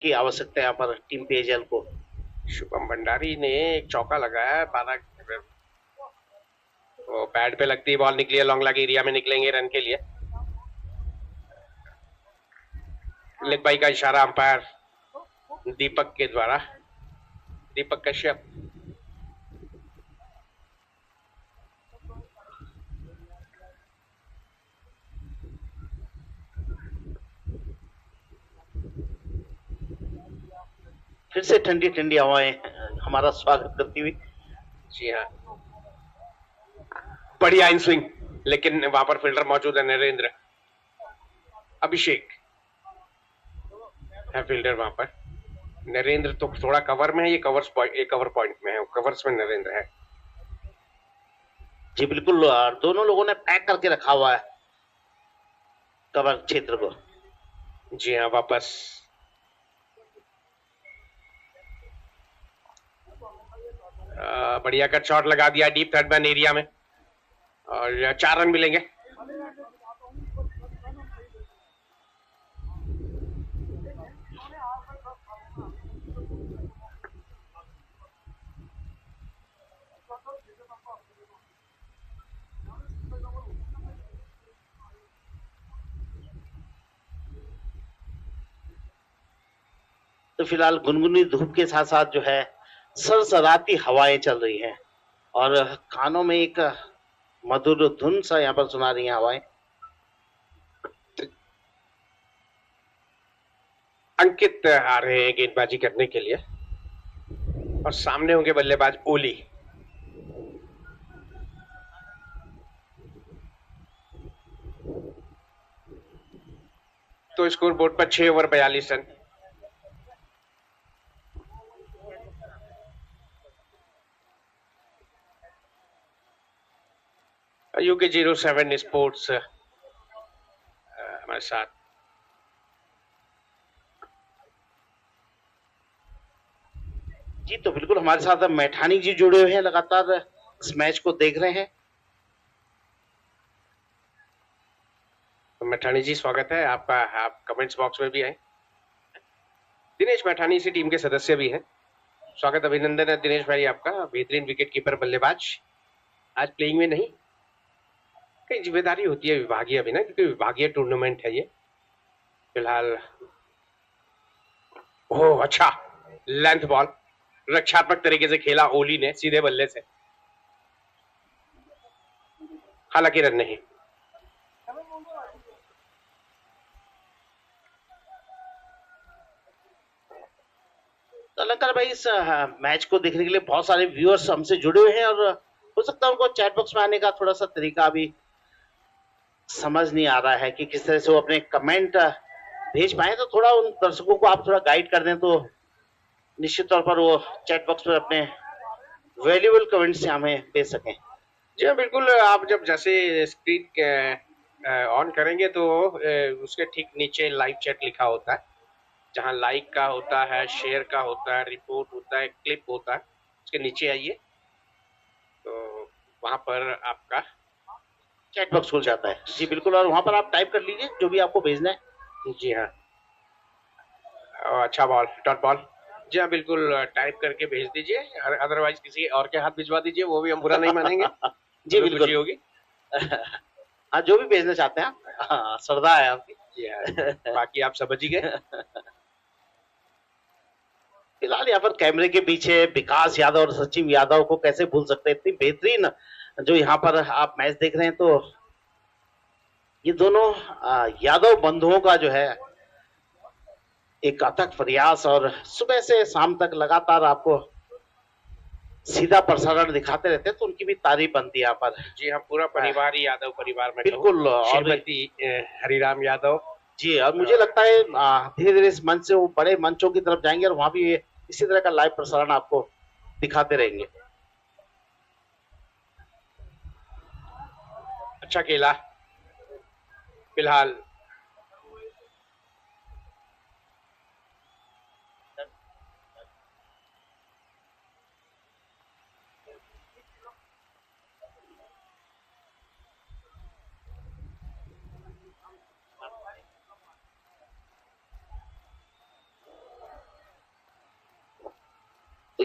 की आवश्यकता है यहाँ पर टीम पेयजल को। शुभम भंडारी ने एक चौका लगाया है, 12 वो पैड पे लगती है, बॉल निकली है, लॉन्ग लॉन्ग एरिया में निकलेंगे रन के लिए। लेग बाई का इशारा अंपायर दीपक के द्वारा, दीपक कश्यप। फिर से ठंडी ठंडी हवाएं हमारा स्वागत करती हुई। जी हाँ, बढ़िया इन स्विंग, लेकिन वहां पर फील्डर मौजूद है, नरेंद्र अभिषेक है फील्डर वहां पर। नरेंद्र तो थोड़ा कवर में है, ये कवर पॉइंट में है, कवर्स में नरेंद्र है। जी बिल्कुल, दोनों लोगों ने पैक करके रखा हुआ है कवर क्षेत्र को। जी हाँ, वापस बढ़िया कट शॉट लगा दिया डीप थर्ड मैन एरिया में और 4 रन मिलेंगे। तो फिलहाल गुनगुनी धूप के साथ साथ जो है सरसराती हवाएं चल रही हैं और कानों में एक मधुर धुन सा यहाँ पर सुना रही हैं हवाएं। अंकित आ रहे हैं गेंदबाजी करने के लिए और सामने होंगे बल्लेबाज ओली। तो स्कोर बोर्ड पर 6 ओवर 42 रन। यूके 07 स्पोर्ट्स हमारे साथ। जी तो बिल्कुल हमारे साथ मैठानी जी जुड़े हुए हैं, लगातार इस मैच को देख रहे हैं। तो मैठानी जी स्वागत है आपका, आप कमेंट्स बॉक्स में भी आए। दिनेश मैठानी इसी टीम के सदस्य भी हैं। स्वागत अभिनंदन है दिनेश भाई आपका, बेहतरीन विकेट कीपर बल्लेबाज। आज प्लेइंग में नहीं, कई जिम्मेदारी होती है विभागीय अभी ना, क्योंकि विभागीय टूर्नामेंट है ये फिलहाल। ओह अच्छा, लेंथ बॉल रक्षात्मक तरीके से खेला ओली ने सीधे बल्ले से, हालांकि रन नहीं। तो अलंकार भाई, इस मैच को देखने के लिए बहुत सारे व्यूअर्स हमसे जुड़े हुए हैं और हो सकता है उनको चैट बॉक्स में आने का थोड़ा सा तरीका अभी समझ नहीं आ रहा है कि किस तरह से वो अपने कमेंट भेज पाए। तो थोड़ा उन दर्शकों को आप थोड़ा गाइड कर दें तो निश्चित तौर पर वो चैट बॉक्स पर अपने वैल्यूएबल कमेंट्स हमें भेज सकें। जी हाँ बिल्कुल, आप जब जैसे स्क्रीन ऑन करेंगे तो उसके ठीक नीचे लाइव चैट लिखा होता है, जहाँ लाइक का होता है, शेयर का होता है, रिपोर्ट होता है, क्लिप होता है, उसके नीचे आइए तो वहां पर आपका चैट बॉक्स खुल जाता है। जी बिल्कुल, और वहां पर आप टाइप कर लीजिए जो भी आपको भेजना है। जी हाँ, अच्छा बॉल, डॉट बॉल। जी हाँ बिल्कुल, टाइप करके भेज दीजिए, अदरवाइज किसी और के हाथ भिजवा दीजिए, वो भी हम बुरा नहीं मानेंगे। जी हमें खुशी बिल्कुल। होगी। हाँ, जो भी भेजना चाहते हैं आप, हाँ, श्रद्धा है आपकी। जी हाँ, बाकी आप समझ ही गए। फिलहाल यहाँ पर कैमरे के पीछे विकास यादव और सचिन यादव को कैसे भूल सकते हैं, इतनी बेहतरीन जो यहाँ पर आप मैच देख रहे हैं। तो ये दोनों यादव बंधुओं का जो है एक अथक प्रयास, और सुबह से शाम तक लगातार आपको सीधा प्रसारण दिखाते रहते हैं, तो उनकी भी तारीफ बनती है यहाँ पर। जी हाँ, पूरा परिवार ही यादव परिवार में कहूँ, बिल्कुल। और श्रीमती हरिराम यादव। जी, और मुझे लगता है धीरे धीरे इस मंच से वो बड़े मंचों की तरफ जाएंगे और वहां भी इसी तरह का लाइव प्रसारण आपको दिखाते रहेंगे। अच्छा खेला फिलहाल।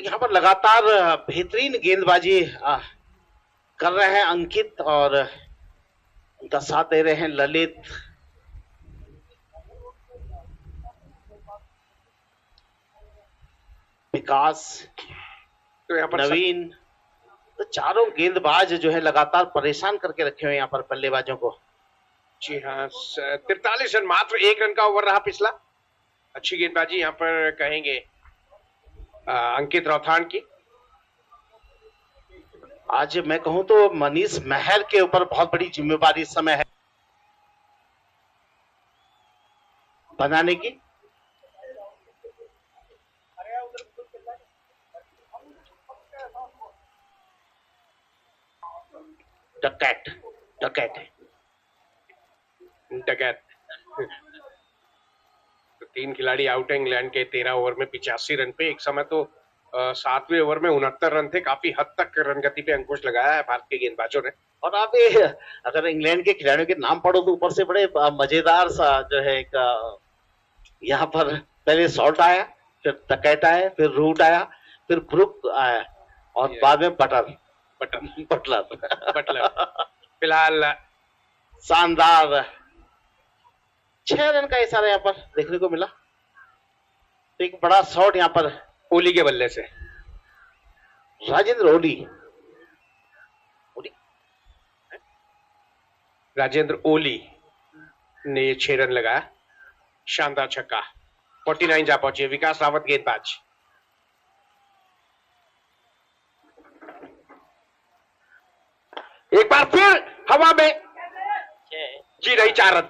यहाँ पर लगातार बेहतरीन गेंदबाजी कर रहे हैं अंकित, और उनका साथ दे रहे हैं ललित। विकास, तो यहाँ पर नवीन, तो चारों गेंदबाज जो है लगातार परेशान करके रखे हुए यहाँ पर बल्लेबाजों को। जी हाँ, 43 रन, मात्र 1 रन का ओवर रहा पिछला। अच्छी गेंदबाजी यहाँ पर कहेंगे अंकित रौथान की। आज मैं कहूं तो मनीष महर के ऊपर बहुत बड़ी जिम्मेवारी इस समय है बनाने की। डकैत डकैत डकैत। तो 3 खिलाड़ी आउट है इंग्लैंड के 13 ओवर में 85 रन पे। एक समय तो 7वें ओवर में 69 रन थे। काफी हद तक रन गति पे अंकुश लगाया है भारत के गेंदबाजों ने। और आप ये अगर इंग्लैंड के खिलाड़ियों के नाम पढ़ो तो ऊपर से बड़े मजेदार सा जो है एक यहाँ पर पहले सॉल्ट आया, फिर डकैत आया, फिर रूट आया, फिर ब्रुक आया, और बाद में बटलर। फिलहाल शानदार 6 रन का इशारा यहाँ पर देखने को मिला। एक बड़ा शॉट यहाँ पर ओली के बल्ले से, राजेंद्र ओली ने 6 रन लगाया। शानदार छक्का, 49 जा पहुंचे। विकास रावत गेंदबाज, एक बार फिर हवा में जी रही 4 रन।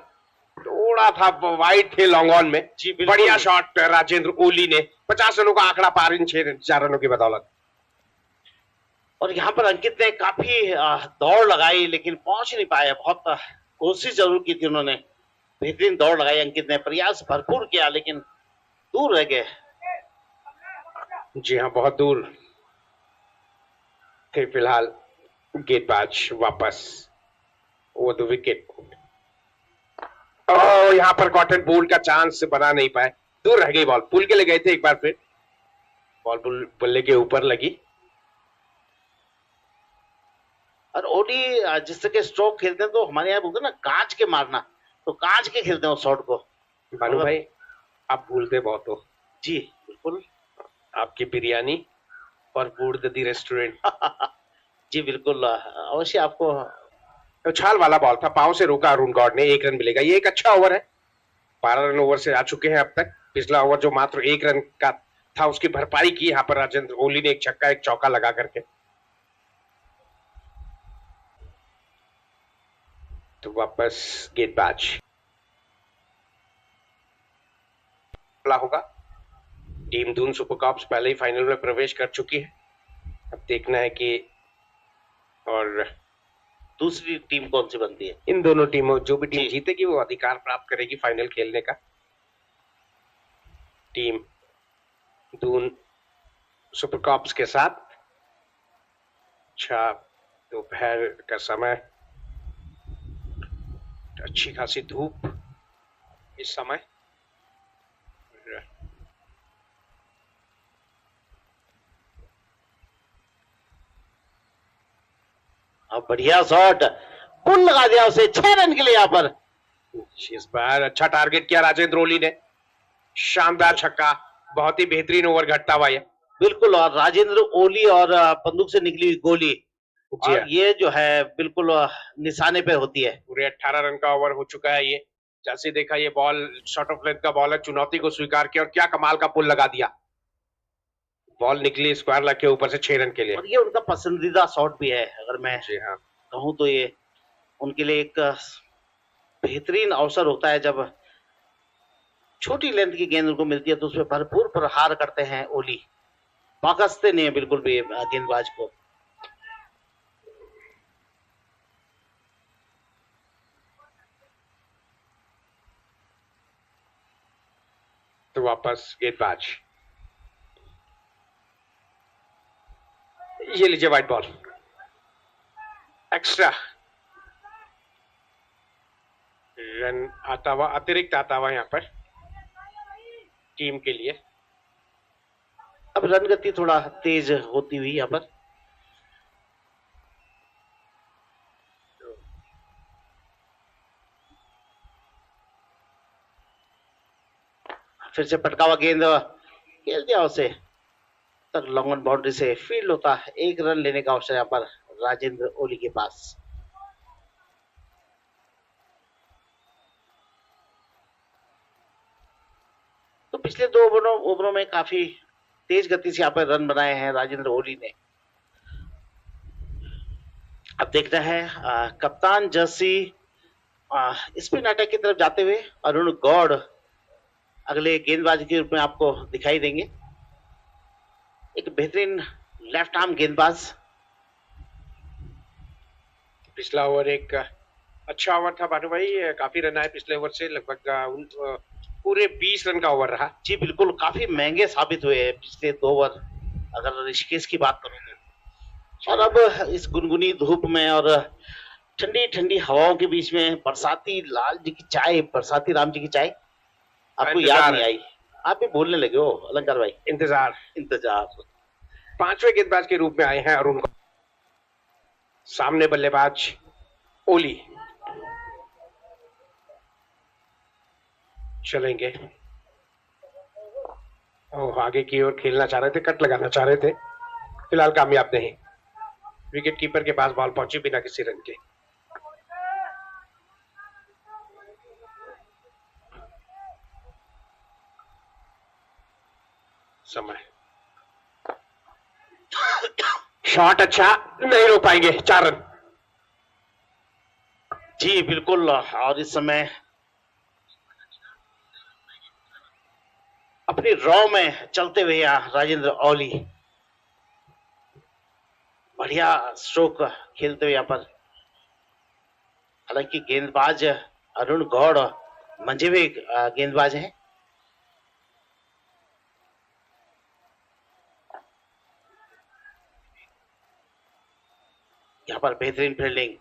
थोड़ा था वाइड थे लॉन्ग ऑन में। जी बढ़िया शॉट राजेंद्र ओली ने 50 रनों का आंकड़ा पार इन 4 रनों की बदौलत। और यहाँ पर अंकित ने काफी दौड़ लगाई लेकिन पहुंच नहीं पाए। बहुत कोशिश जरूर की थी उन्होंने, बेहतरीन दौड़ लगाई अंकित ने, प्रयास भरपूर किया लेकिन दूर रह गए। जी हाँ, बहुत दूर थे। फिलहाल गेंदबाज वापस वो तो विकेट। यहाँ पर कॉटन बोल्ड का चांस बना नहीं पाए, दूर रह गई बॉल। पुल के लिए गए थे एक बार, फिर बॉल बल्ले के ऊपर लगी। और ओडी जिस तरह के स्ट्रोक खेलते हैं तो हमारे यहाँ बोलते हैं ना कांच के मारना, तो कांच के खेलते हैं उस शॉट को। भानु भाई आप भूलते बहुत हो। जी बिल्कुल, आपकी बिरयानी और बूढ़ दी रेस्टोरेंट। जी बिल्कुल, अवश्य आपको। उछाल वाला बॉल था, पांव से रोका अरुण गौड़ ने। 1 रन मिलेगा। ये एक अच्छा ओवर है। 12 रन ओवर से आ चुके हैं अब तक। पिछला ओवर जो मात्र 1 रन का था उसकी भरपाई की यहाँ पर राजेंद्र ओली ने, एक छक्का एक चौका लगा करके। तो वापस गेंदबाज होगा। टीम दून सुपर कप्स पहले ही फाइनल में प्रवेश कर चुकी है। अब देखना है कि और दूसरी टीम कौन सी बनती है। इन दोनों टीमों, जो भी टीम जीतेगी वो अधिकार प्राप्त करेगी फाइनल खेलने का। टीम दून सुपर कप्स के साथ। अच्छा, दोपहर का समय, अच्छी खासी धूप इस समय। अब बढ़िया शॉट, पुल लगा दिया उसे 6 रन के लिए यहाँ पर। इस बार अच्छा टारगेट किया राजेंद्र ओली ने। शानदार छक्का, बहुत ही बेहतरीन ओवर घटता हुआ ये। बिल्कुल, और राजेंद्र ओली और बंदूक से निकली हुई गोली, और ये जो है बिल्कुल निशाने पे होती है। पूरे 18 रन का ओवर हो चुका है ये। जैसे देखा ये बॉल शॉर्ट ऑफ लेंथ का बॉल है, चुनौती को स्वीकार किया और क्या कमाल का पुल लगा दिया। बॉल निकली स्क्वायर लग के ऊपर से 6 रन के लिए। और ये उनका पसंदीदा शॉट भी है, अगर मैं कहूं तो ये उनके लिए एक बेहतरीन अवसर होता है जब छोटी लेंथ की गेंद उनको मिलती है तो उसमें भरपूर प्रहार करते हैं ओली। बाकसते नहीं है बिल्कुल भी गेंदबाज को। तो वापस गेंदबाज, ये लीजिए वाइट बॉल, एक्स्ट्रा रन आता हुआ, अतिरिक्त आता हुआ यहाँ पर टीम के लिए। अब रन गति थोड़ा तेज होती हुई यहाँ पर। फिर से पटका हुआ गेंद खेल दिया उसे तक, लॉन्ग ऑन बाउंड्री से फील्ड होता। एक रन लेने का अवसर यहाँ पर राजेंद्र ओली के पास। तो पिछले 2 ओवरों में काफी तेज गति से यहाँ पर रन बनाए हैं राजेंद्र ओली ने। अब देखना है कप्तान जर्सी स्पिन अटैक की तरफ जाते हुए अरुण गौड़ अगले गेंदबाज के रूप में आपको दिखाई देंगे। एक बेहतरीन लेफ्ट आर्म गेंदबाज। पिछला ओवर एक अच्छा ओवर था भानु भाई, काफी रन आए पिछले ओवर से, लगभग पूरे 20 रन का ओवर रहा। जी बिल्कुल, काफी महंगे साबित हुए हैं पिछले 2 ओवर अगर ऋषिकेश की बात करूं तो। और अब इस गुनगुनी धूप में और ठंडी ठंडी हवाओं के बीच में बरसाती लाल जी की चाय, बरसाती राम जी की चाय आपको याद नहीं आई? आप भी बोलने लगे हो अलंकार भाई। इंतजार 5वें गेंदबाज के रूप में आए हैं अरुण। सामने बल्लेबाज ओली चलेंगे। आगे की ओर खेलना चाह रहे थे, कट लगाना चाह रहे थे, फिलहाल कामयाब नहीं। विकेट कीपर के पास बॉल पहुंची बिना किसी रन के। समय शॉट अच्छा, नहीं रोक पाएंगे, 4 रन। जी बिल्कुल, और इस समय अपनी रॉ में चलते हुए यहाँ राजेंद्र ओली बढ़िया स्ट्रोक खेलते हुए यहाँ पर। हालांकि गेंदबाज अरुण गौड़ मंजे हुए गेंदबाज हैं। यहाँ पर बेहतरीन फील्डिंग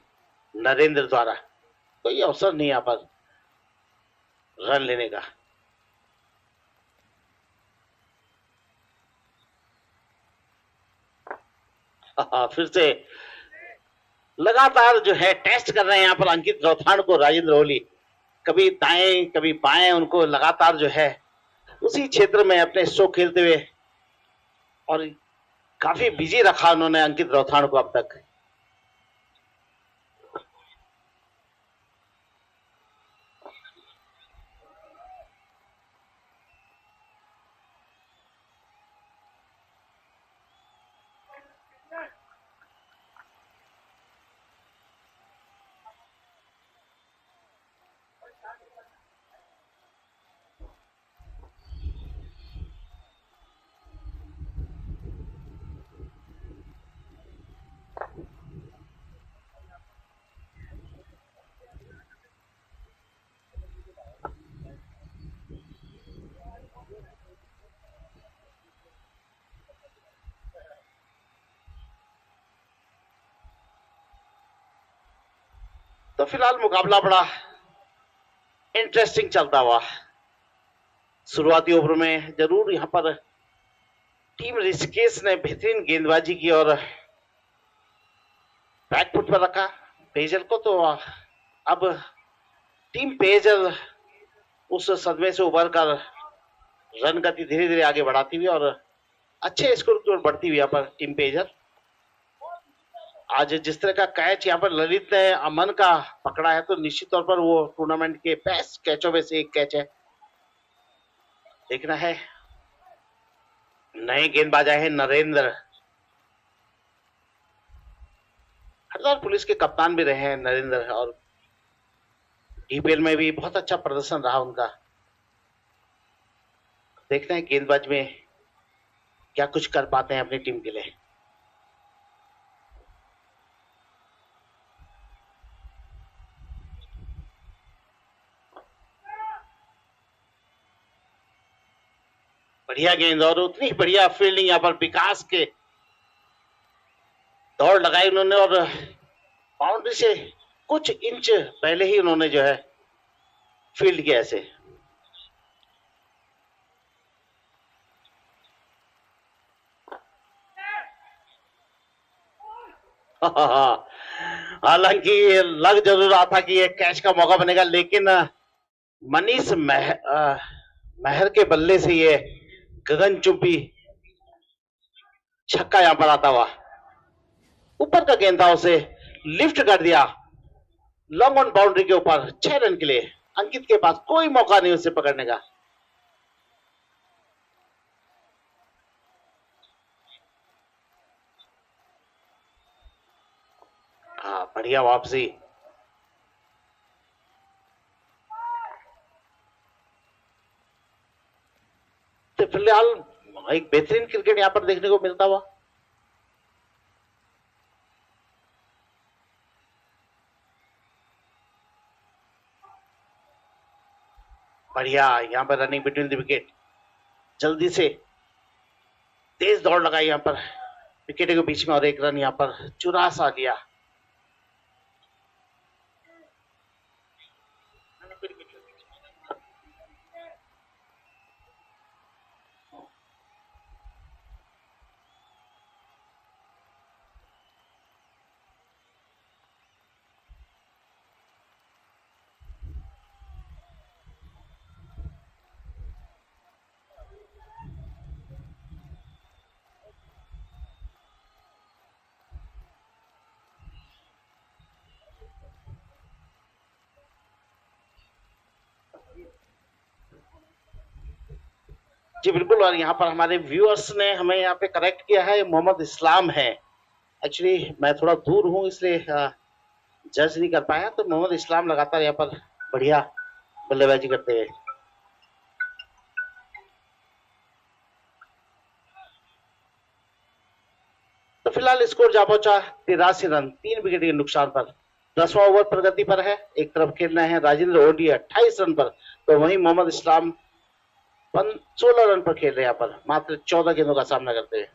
नरेंद्र द्वारा, कोई अवसर नहीं यहाँ पर रन लेने का। फिर से लगातार जो है टेस्ट कर रहे हैं यहाँ पर अंकित रौथान को राजेंद्र ओली। कभी दाएं कभी बाएं, उनको लगातार जो है उसी क्षेत्र में अपने स्ट्रोक खेलते हुए, और काफी बिजी रखा उन्होंने अंकित रौथान को अब तक। तो फिलहाल मुकाबला बड़ा इंटरेस्टिंग चलता हुआ। शुरुआती ओवर में जरूर यहां पर टीम ऋषिकेश ने बेहतरीन गेंदबाजी की और बैकफुट पर रखा पेयजल को। तो अब टीम पेयजल उस सदमे से उबर कर रन गति धीरे धीरे आगे बढ़ाती हुई और अच्छे स्कोर की ओर बढ़ती हुई यहाँ पर टीम पेयजल। आज जिस तरह का कैच यहाँ पर ललित ने अमन का पकड़ा है, तो निश्चित तौर पर वो टूर्नामेंट के बेस्ट कैचों में से एक कैच है। देखना है, नए गेंदबाज आए हैं नरेंद्र, हरिद्वार पुलिस के कप्तान भी रहे हैं नरेंद्र, और डीपीएल में भी बहुत अच्छा प्रदर्शन रहा उनका। देखते हैं गेंदबाज में क्या कुछ कर पाते हैं अपनी टीम के लिए। बढ़िया गेंद और उतनी बढ़िया फील्डिंग यहाँ पर विकास के, दौड़ लगाई उन्होंने और बाउंड्री से कुछ इंच पहले ही उन्होंने जो है फील्ड किया ऐसे। हालांकि लग जरूर रहा था कि ये कैच का मौका बनेगा, लेकिन मनीष महर के बल्ले से ये गगनचुंबी छक्का यहां पर आता हुआ, ऊपर का गेंद था, उसे लिफ्ट कर दिया लॉन्ग ऑन बाउंड्री के ऊपर 6 रन के लिए। अंकित के पास कोई मौका नहीं उसे पकड़ने का। हाँ, बढ़िया वापसी। तो फिलहाल एक बेहतरीन क्रिकेट यहां पर देखने को मिलता हुआ। बढ़िया यहां पर रनिंग बिटवीन द विकेट, जल्दी से तेज दौड़ लगाई यहां पर विकेट के बीच में और एक रन यहां पर चुरा सा लिया। जी बिल्कुल, और यहाँ पर हमारे व्यूअर्स ने हमें यहाँ पे करेक्ट किया है, मोहम्मद इस्लाम है। एक्चुअली मैं थोड़ा दूर हूँ इसलिए जज नहीं कर पाया, तो मोहम्मद इस्लाम लगातार यहाँ पर बढ़िया बल्लेबाजी करते हैं। तो फिलहाल स्कोर जा पहुंचा 83 रन 3 विकेट के नुकसान पर। 10वां ओवर प्रगति पर है, एक तरफ खेल रहे हैं राजेंद्र ओडी 28 रन पर, तो वहीं मोहम्मद इस्लाम 16 रन पर खेल रहे हैं यहाँ पर, मात्र 14 गेंदों का सामना करते हैं।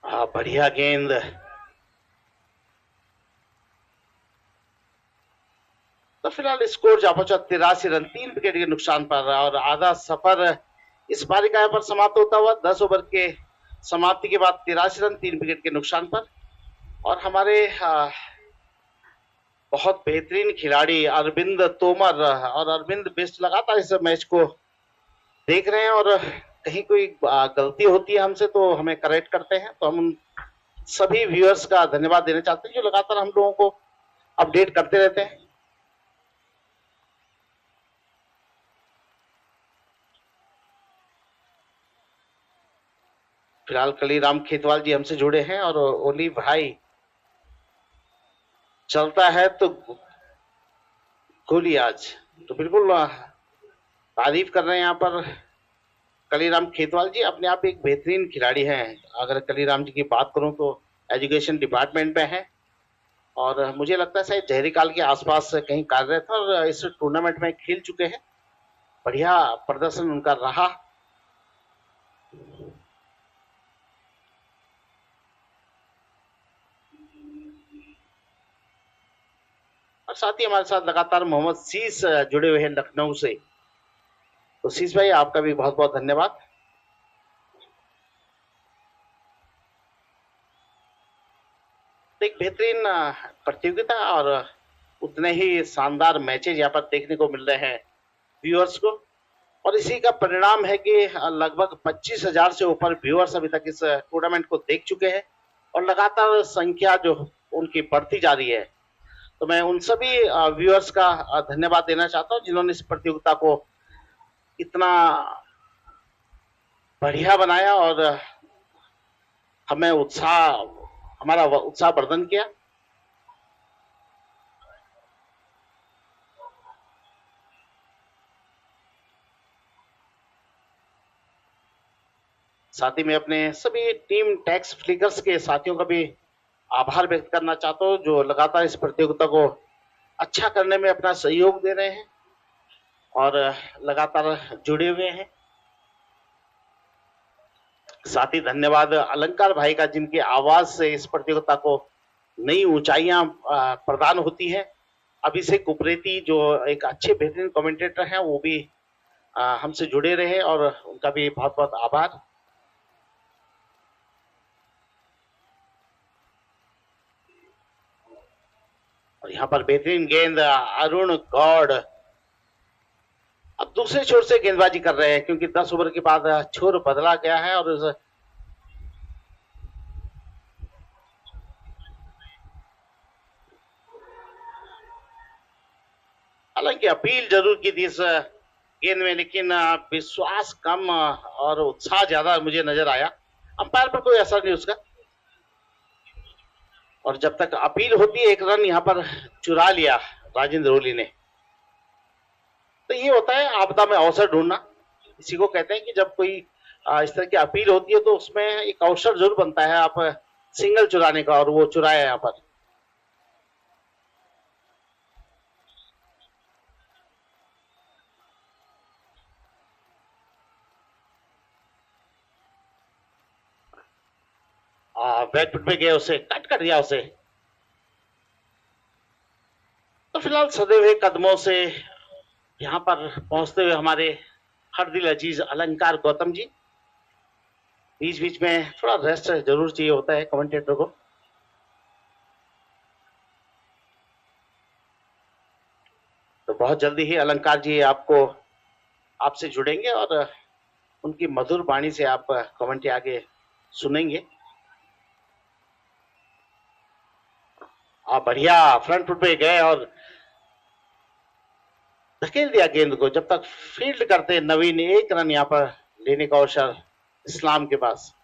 हाँ, बढ़िया गेंद। तो फिलहाल स्कोर जा पहुंचा 83 रन 3 विकेट के नुकसान पर, और आधा सफर इस पारी का यहाँ पर समाप्त होता हुआ 10 ओवर के समाप्ति के बाद 83 रन 3 विकेट के नुकसान पर। और हमारे बहुत बेहतरीन खिलाड़ी अरविंद तोमर और अरविंद बिष्ट लगातार इस मैच को देख रहे हैं, और कहीं कोई गलती होती है हमसे तो हमें करेक्ट करते हैं, तो हम सभी व्यूअर्स का धन्यवाद देना चाहते हैं जो लगातार हम लोगों को अपडेट करते रहते हैं। फिलहाल कलीराम खेतवाल जी हमसे जुड़े हैं, और ओली भाई चलता है तो गोली आज, तो बिल्कुल तारीफ कर रहे हैं यहाँ पर कलीराम खेतवाल जी। अपने आप एक बेहतरीन खिलाड़ी हैं। अगर कलीराम जी की बात करूं तो एजुकेशन डिपार्टमेंट में है, और मुझे लगता है शायद जहरी काल के आसपास कहीं कार्यरत है, और इस टूर्नामेंट में खेल चुके हैं। बढ़िया प्रदर्शन उनका रहा। और साथ ही हमारे साथ लगातार मोहम्मद शीश जुड़े हुए हैं लखनऊ से, तो शीश भाई आपका भी बहुत बहुत धन्यवाद। एक बेहतरीन प्रतियोगिता और उतने ही शानदार मैचेज यहाँ पर देखने को मिल रहे हैं व्यूअर्स को, और इसी का परिणाम है कि लगभग 25,000 से ऊपर व्यूअर्स अभी तक इस टूर्नामेंट को देख चुके हैं, और लगातार संख्या जो उनकी बढ़ती जा रही है। तो मैं उन सभी व्यूअर्स का धन्यवाद देना चाहता हूं जिन्होंने इस प्रतियोगिता को इतना बढ़िया बनाया और हमें हमारा उत्साह वर्धन किया। साथ ही मैं अपने सभी टीम टैक्स फ्लिकर्स के साथियों का भी आभार व्यक्त करना चाहता हूं जो लगातार इस प्रतियोगिता को अच्छा करने में अपना सहयोग दे रहे हैं और लगातार जुड़े हुए हैं। साथ ही धन्यवाद अलंकार भाई का, जिनकी आवाज से इस प्रतियोगिता को नई ऊंचाइयां प्रदान होती है। अभिषेक उप्रेती जो एक अच्छे बेहतरीन कमेंटेटर हैं, वो भी हमसे जुड़े रहे और उनका भी बहुत बहुत आभार। और यहाँ पर बेहतरीन गेंद अरुण गौड़ अब दूसरे छोर से गेंदबाजी कर रहे हैं, क्योंकि 10 ओवर के बाद छोर बदला गया है और हालांकि अपील जरूर की थी इस गेंद में, लेकिन विश्वास कम और उत्साह ज्यादा मुझे नजर आया। अंपायर पर कोई असर नहीं उसका, और जब तक अपील होती है, एक रन यहाँ पर चुरा लिया राजेंद्र ओली ने। तो ये होता है आपदा में अवसर ढूंढना, इसी को कहते हैं कि जब कोई इस तरह की अपील होती है तो उसमें एक अवसर जरूर बनता है आप सिंगल चुराने का, और वो चुराया यहाँ पर। बैक फुट पे गए, उसे कट कर दिया उसे। तो फिलहाल सदे हुए कदमों से यहाँ पर पहुंचते हुए हमारे हर दिल अजीज अलंकार गौतम जी, बीच बीच में थोड़ा रेस्ट जरूर चाहिए होता है कमेंटेटर को। तो बहुत जल्दी ही अलंकार जी आपसे जुड़ेंगे और उनकी मधुर वाणी से आप कमेंट आगे सुनेंगे। आप बढ़िया फ्रंट फुट पे गए और धकेल दिया गेंद को। जब तक फील्ड करते नवीन, एक रन यहाँ पर लेने का अवसर इस्लाम के पास।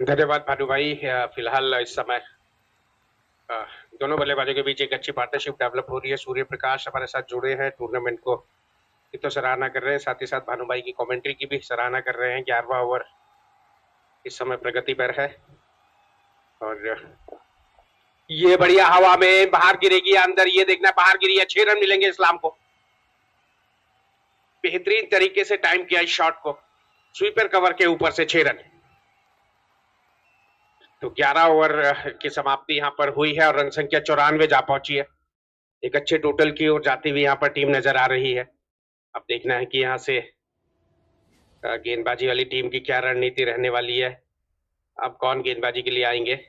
धन्यवाद भानु भाई। फिलहाल इस समय दोनों बल्लेबाजों के बीच एक अच्छी पार्टनरशिप डेवलप हो रही है। सूर्य प्रकाश हमारे साथ जुड़े हैं, टूर्नामेंट को की तो सराहना कर रहे हैं, साथ ही साथ भानु भाई की कमेंट्री की भी सराहना कर रहे हैं। 11वां ओवर इस समय प्रगति पर है और ये बढ़िया हवा में बाहर गिरेगी या अंदर, ये देखना बाहर गिरी है। 6 रन मिलेंगे इस्लाम को। बेहतरीन तरीके से टाइम किया इस शॉट को, स्वीपर कवर के ऊपर से 6 रन। तो 11 ओवर की समाप्ति यहाँ पर हुई है और रन संख्या 94 जा पहुंची है। एक अच्छे टोटल की ओर जाती हुई यहाँ पर टीम नजर आ रही है। अब देखना है कि यहाँ से गेंदबाजी वाली टीम की क्या रणनीति रहने वाली है। अब कौन गेंदबाजी के लिए आएंगे।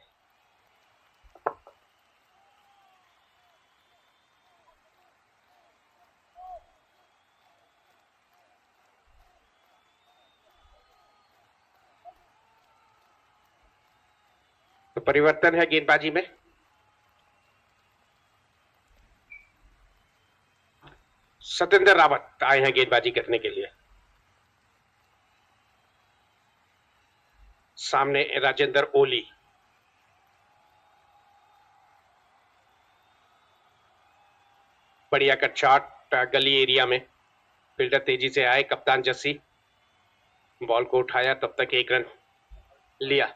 तो परिवर्तन है गेंदबाजी में। सतेंद्र रावत आए हैं गेंदबाजी करने के लिए। सामने राजेंद्र ओली। बढ़िया कट शॉट गली एरिया में, फील्डर तेजी से आए, कप्तान जस्सी बॉल को उठाया, तब तक 1 रन लिया।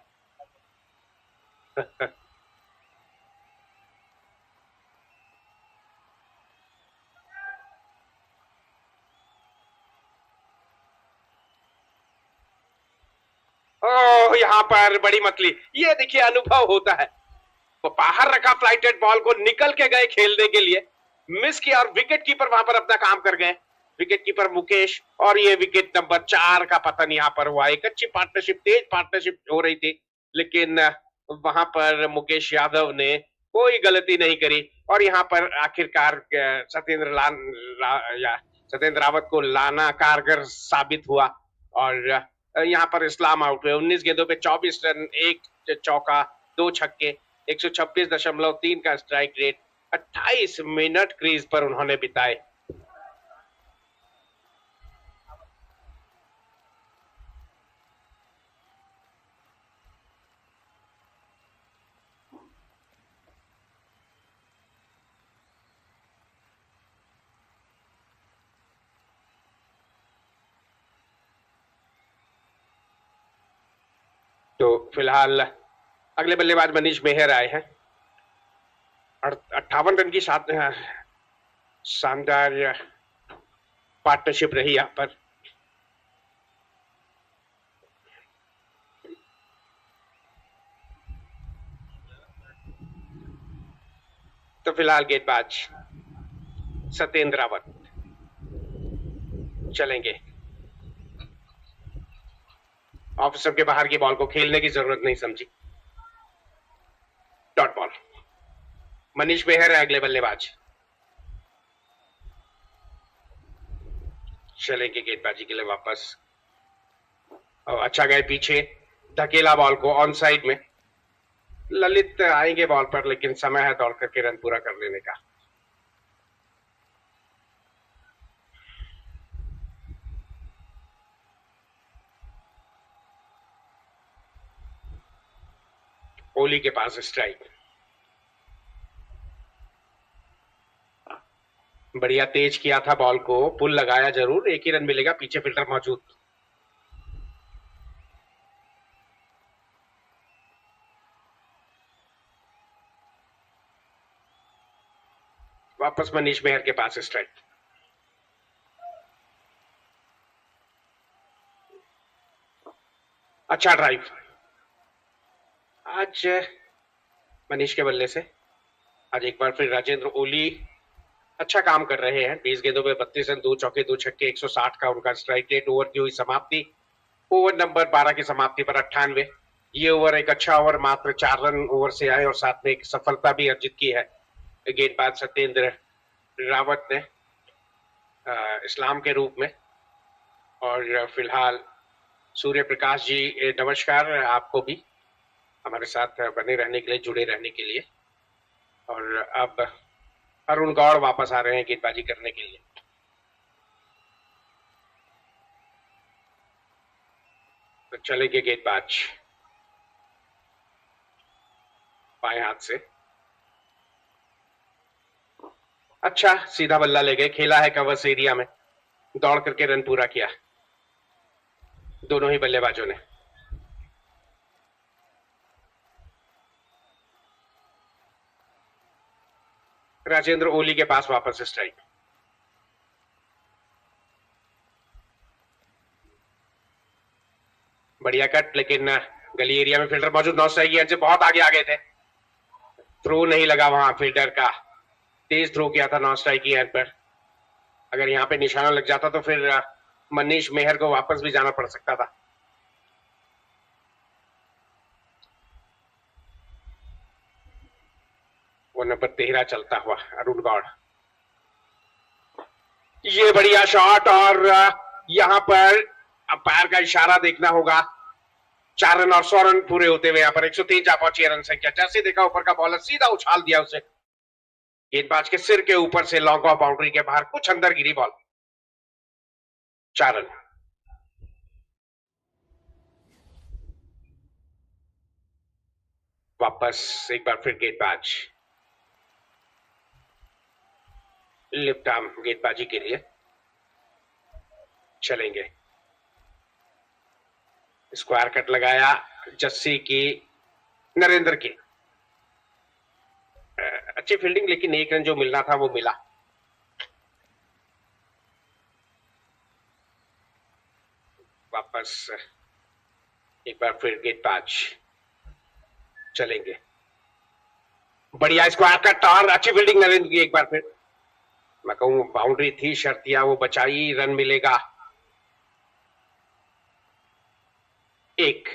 ओह, यहाँ पर बड़ी मछली। ये देखिए अनुभव होता है। वो बाहर रखा फ्लाइटेड बॉल को, निकल के गए खेलने के लिए, मिस किया और विकेट कीपर वहां पर अपना काम कर गए। विकेट कीपर मुकेश, और ये विकेट नंबर 4 का पतन यहाँ पर हुआ। एक अच्छी पार्टनरशिप, तेज पार्टनरशिप हो रही थी, लेकिन वहां पर मुकेश यादव ने कोई गलती नहीं करी और यहाँ पर आखिरकार सत्येंद्र रावत को लाना कारगर साबित हुआ और यहाँ पर इस्लाम आउट हुए। 19 गेंदों पे 24 रन, 1 चौका, 2 छक्के, 126.3 का स्ट्राइक रेट, 28 मिनट क्रीज पर उन्होंने बिताए। तो फिलहाल अगले बल्लेबाज मनीष मेहर आए हैं। 58 रन की शानदार पार्टनरशिप रही यहाँ पर। तो फिलहाल गेंदबाज सत्येंद्र रावत चलेंगे। ऑफिसर के बाहर की बॉल को खेलने की जरूरत नहीं समझी, डॉट बॉल। मनीष मेहर है अगले बल्लेबाज, चलेंगे गेंदबाजी के लिए वापस। और अच्छा गए पीछे, धकेला बॉल को ऑन साइड में। ललित आएंगे बॉल पर, लेकिन समय है दौड़ करके रन पूरा कर लेने का। ओली के पास स्ट्राइक, बढ़िया तेज किया था बॉल को, पुल लगाया जरूर, एक ही रन मिलेगा, पीछे फील्डर मौजूद। वापस मनीष मेहर के पास स्ट्राइक। अच्छा ड्राइव आज मनीष के बल्ले से। आज एक बार फिर राजेंद्र ओली अच्छा काम कर रहे हैं। 20 गेंदों में 32 रन, 2 चौके 2 छक्के, 160 का उनका स्ट्राइक रेट। ओवर की हुई समाप्ति, ओवर नंबर 12 की समाप्ति पर 98। ये ओवर एक अच्छा ओवर, मात्र 4 रन ओवर से आए और साथ में एक सफलता भी अर्जित की है गेंदबाज सत्येंद्र रावत ने इस्लाम के रूप में। और फिलहाल सूर्य प्रकाश जी नमस्कार आपको भी, हमारे साथ बने रहने के लिए, जुड़े रहने के लिए। और अब अरुण गौड़ वापस आ रहे हैं गेंदबाजी करने के लिए। तो चलेंगे गेंदबाज बाएं हाथ से। अच्छा सीधा बल्ला ले गए, खेला है कवर्स एरिया में, दौड़ करके रन पूरा किया दोनों ही बल्लेबाजों ने। राजेंद्र ओली के पास वापस स्ट्राइक। बढ़िया कट, लेकिन गली एरिया में फील्डर मौजूद, 9 स्ट्राइक की एंड से बहुत आगे आ गए थे। थ्रो नहीं लगा वहां फील्डर का, तेज थ्रो किया था 9 स्ट्राइक की एंड पर। अगर यहाँ पे निशाना लग जाता तो फिर मनीष मेहर को वापस भी जाना पड़ सकता था। वो नंबर 13 चलता हुआ अरुण गौड़। ये बढ़िया शॉट, और यहाँ पर अंपायर का इशारा देखना होगा। 4 रन और 100 रन पूरे होते हुए यहाँ पर 103 जा पहुंची रन संख्या। जैसे देखा ऊपर का बॉलर सीधा उछाल दिया उसे, गेंदबाज के सिर के ऊपर से लॉन्ग ऑफ बाउंड्री के बाहर, कुछ अंदर गिरी बॉल। 4 रन। वापस एक बार फिर गेंदबाज लेफ्ट आर्म गेंदबाजी के लिए चलेंगे। स्क्वायर कट लगाया जस्सी की, नरेंद्र की अच्छी फील्डिंग, लेकिन 1 रन जो मिलना था वो मिला। वापस एक बार फिर गेंदबाज चलेंगे। बढ़िया स्क्वायर कट और अच्छी फील्डिंग नरेंद्र की। एक बार फिर मैं कहूं बाउंड्री थी शर्तिया, वो बचाई, रन मिलेगा 1।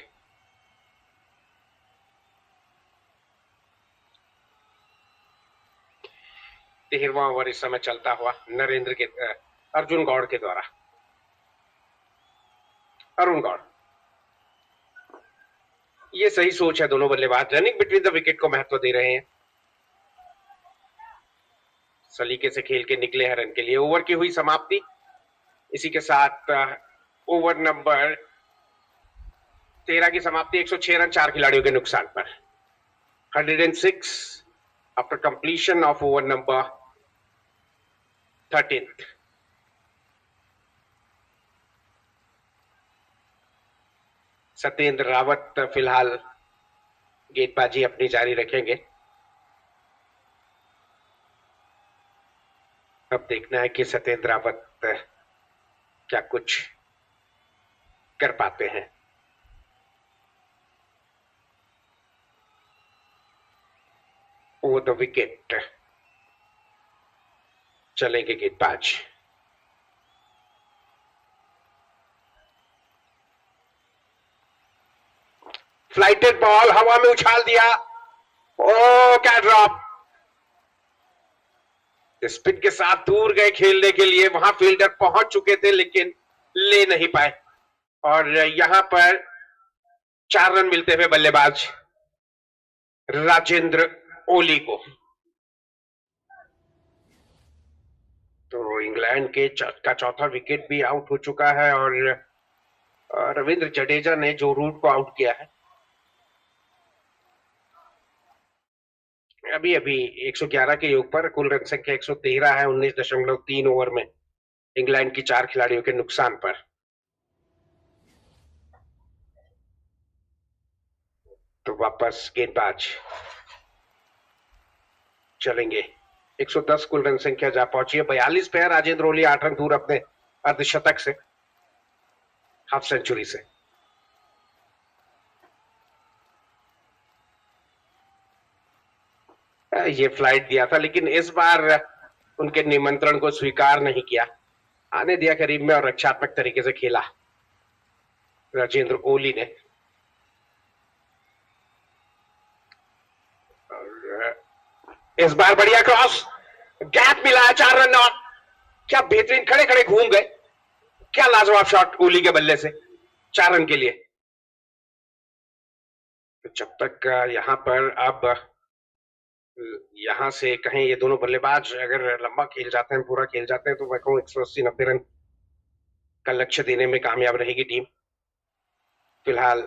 तेरहवां ओवर इस समय चलता हुआ नरेंद्र के अर्जुन गौड़ के द्वारा। अरुण गौड़, ये सही सोच है, दोनों बल्लेबाज रनिंग बिटवीन द विकेट को महत्व दे रहे हैं। सलीके से खेल के निकले हैं रन के लिए। ओवर की हुई समाप्ति, इसी के साथ ओवर नंबर 13 की समाप्ति 106 रन 4 खिलाड़ियों के नुकसान पर। 106 after completion of over number 13। Satyendra Rawat फिलहाल गेंदबाजी अपनी जारी रखेंगे। अब देखना है कि सत्येंद्र रावत क्या कुछ कर पाते हैं। ओवर द विकेट चलेंगे गेंदबाज। फ्लाइटेड बॉल हवा में उछाल दिया। ओ क्या ड्रॉप! स्पिन के साथ दूर गए खेलने के लिए, वहां फील्डर पहुंच चुके थे लेकिन ले नहीं पाए और यहां पर 4 रन मिलते हुए बल्लेबाज राजेंद्र ओली को। तो इंग्लैंड के का चौथा विकेट भी आउट हो चुका है और रविंद्र जडेजा ने जो रूट को आउट किया है। अभी अभी 111 के योग पर कुल रन संख्या 113 है 19.3 ओवर में इंग्लैंड की 4 खिलाड़ियों के नुकसान पर। तो वापस गेंदबाज चलेंगे। 110 कुल रन संख्या जा पहुंची है। 42 पे है राजेंद्र ओली, 8 रन दूर अपने अर्धशतक से, हाफ सेंचुरी से। ये फ्लाइट दिया था लेकिन इस बार उनके निमंत्रण को स्वीकार नहीं किया, आने दिया करीब में और रक्षात्मक तरीके से खेला राजेंद्र ओली ने। इस बार बढ़िया क्रॉस, गैप मिला है, 4 रन और। क्या बेहतरीन खड़े खड़े घूम गए, क्या लाजवाब शॉट ओली के बल्ले से 4 रन के लिए। तो जब तक यहां पर अब यहां से कहीं ये दोनों बल्लेबाज अगर लंबा खेल जाते हैं, पूरा खेल जाते हैं, तो मैं कहूं 180-90 रन का लक्ष्य देने में कामयाब रहेगी टीम। फिलहाल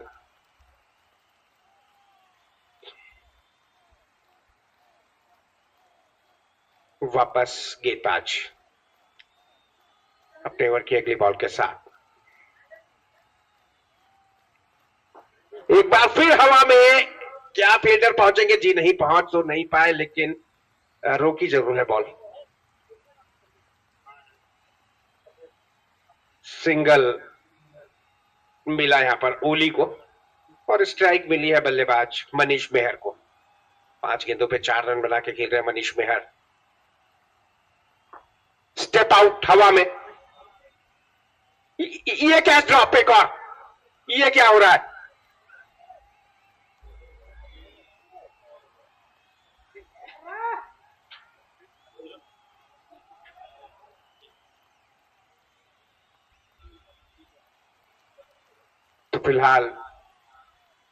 वापस गेंदबाज अपने ओवर की अगली बॉल के साथ। एक बार फिर हवा में, क्या फील्डर पहुंचेंगे? जी नहीं, पहुंच तो नहीं पाए लेकिन रोकी जरूर है बॉल। सिंगल मिला यहां पर ओली को और स्ट्राइक मिली है बल्लेबाज मनीष मेहर को। 5 गेंदों पे 4 रन बना के खेल रहे हैं मनीष मेहर। स्टेप आउट हवा में, ये क्या ड्रॉप एक और, ये क्या हो रहा है? तो फिलहाल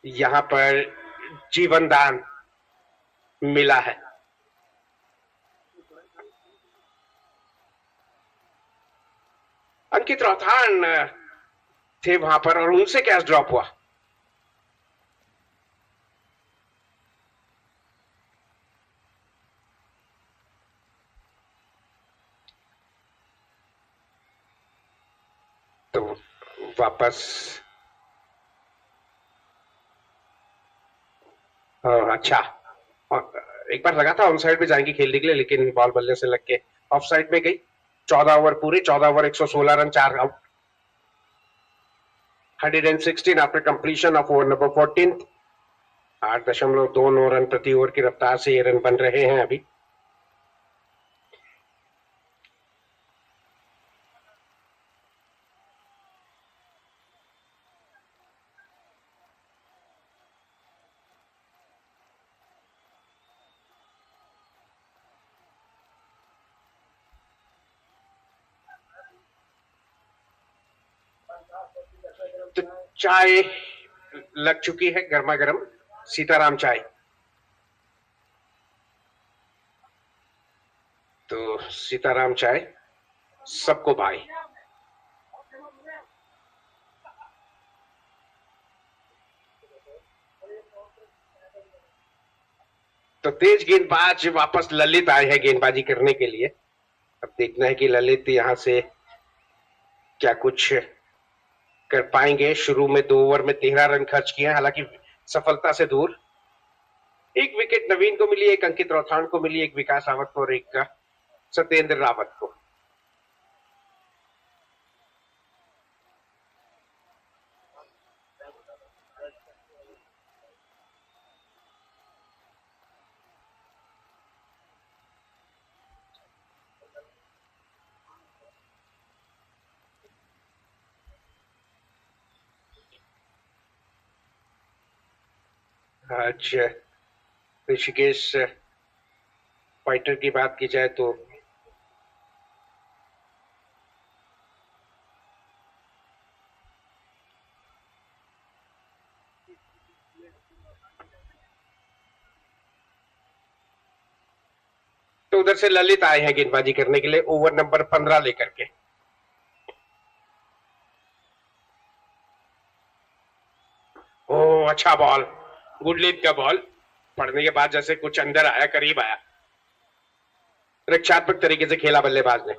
यहां पर जीवन दान मिला है। अंकित रौथान थे वहां पर और उनसे कैच ड्रॉप हुआ। तो वापस अच्छा, एक बार लगा था ऑन साइड पे जाएंगी खेलने के लिए लेकिन बॉल बल्ले से लग के ऑफ साइड में गई। 14 ओवर पूरे, 14 over 116 run, 4 out. 116 after completion of over number 14। 8.29 run प्रति ओवर की रफ्तार से ये रन बन रहे हैं अभी। तो चाय लग चुकी है गर्मा गर्म, सीताराम चाय। तो सीताराम चाय सबको भाई। तो तेज गेंदबाज वापस ललित आए हैं गेंदबाजी करने के लिए। अब देखना है कि ललित यहां से क्या कुछ कर पाएंगे। शुरू में 2 ओवर में 13 रन खर्च किए, हालांकि सफलता से दूर। एक विकेट नवीन को मिली, एक अंकित रौथान को मिली, एक विकास रावत को और एक सत्येंद्र रावत को। आज ऋषिकेश फाइटर की बात की जाए तो उधर से ललित आए हैं गेंदबाजी करने के लिए, ओवर नंबर 15 लेकर के। ओ अच्छा बॉल, गुडलित का बॉल पड़ने के बाद जैसे कुछ अंदर आया, करीब आया। रक्षात्मक तरीके से खेला बल्लेबाज ने।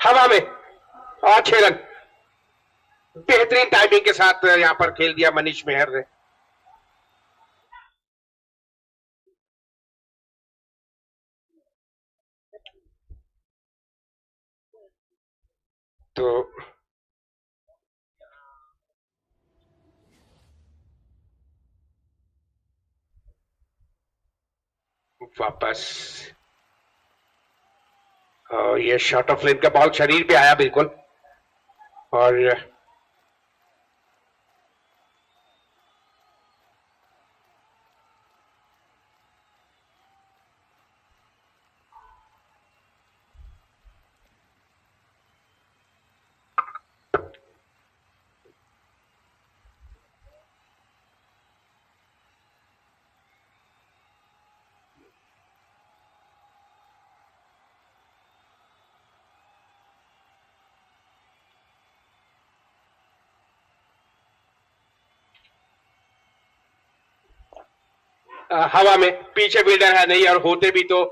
हवा में और 6 रन, बेहतरीन टाइमिंग के साथ यहां पर खेल दिया मनीष मेहर ने। तो वापस ये शॉर्ट ऑफ लेन का बॉल शरीर पे आया बिल्कुल, और हवा में पीछे फील्डर है नहीं, और होते भी तो